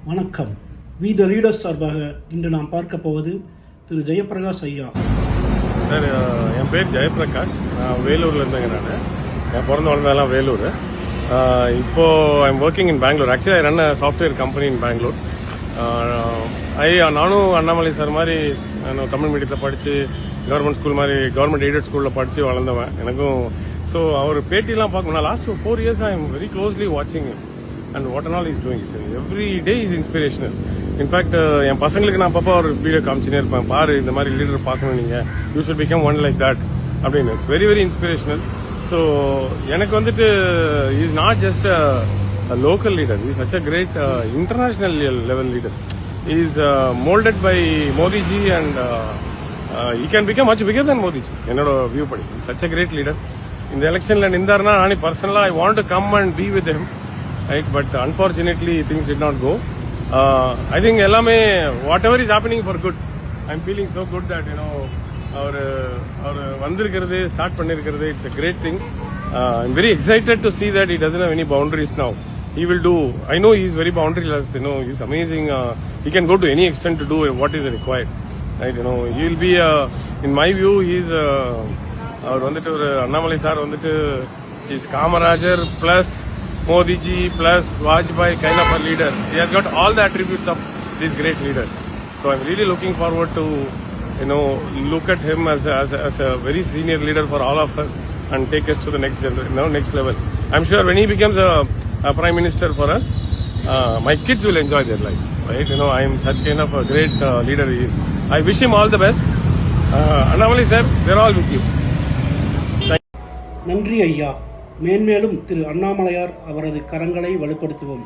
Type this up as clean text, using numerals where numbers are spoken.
வணக்கம். We the leaders சார்பாக இன்று நாம் பார்க்க போவது திரு ஜெயபிரகாஷ் ஐயா. சார், என் பேர் ஜெயபிரகாஷ். நான் வேலூரில் இருந்தேங்க. நான் பிறந்த வளர்ந்ததெல்லாம் வேலூர். இப்போது I am working in Bangalore. Actually I run a software company in Bangalore. நானும் அண்ணாமலை சார் மாதிரி நான் தமிழ் மீடியத்தில் படித்து கவர்மெண்ட் ஸ்கூல் மாதிரி கவர்மெண்ட் எய்டட் ஸ்கூலில் படித்து வளர்ந்தவன். எனக்கும் ஸோ அவர் பேட்டிலாம் பார்க்கணும். நான் last 4 years I am very closely வாட்சிங் and what and all he's doing. Every day is inspirational. In fact, என் பசங்களுக்கு நான் அப்பப்போ ஒரு வீடியோ காமிச்சுனே இருப்பேன். பாரு, இந்த மாதிரி லீடர் பார்க்கணும் நீங்கள், you should become one like that அப்படின்னு. It's very very inspirational. So எனக்கு வந்துட்டு is not just a local leader, is such a great international level leader. Is moulded by Modiji and he can become much bigger than Modiji. என்னோட view படி such a great leader. இந்த எலெக்ஷனில் நின்றாருன்னா நானே பர்சனலாக I want to come and be with him. Right, but unfortunately things did not go. I think ellame whatever is happening for good. I'm feeling so good that our vandirukkiradhu start pannirukkiradhu, it's a great thing. I'm very excited to see that he doesn't have any boundaries now. He will do, I know he is very boundaryless, he's amazing. He can go to any extent to do what is required, right? He will be in my view he is அவர் வந்துட்டு ஒரு Annamalai sir வந்துட்டு is Kamarajar plus Modi ji plus Vajpayee kind of a leader. He has got all the attributes of this great leader. So I'm really looking forward to look at him as a very senior leader for all of us and take us to the next level. I'm sure when he becomes a prime minister for us, my kids will enjoy their life, right? I am such kind of a great leader he is. I wish him all the best. Annamalai sir, we're all with you. நன்றி ஐயா. மேன்மேலும் திரு அண்ணாமலையார் அவரது கரங்களை வலுப்படுத்துவோம்.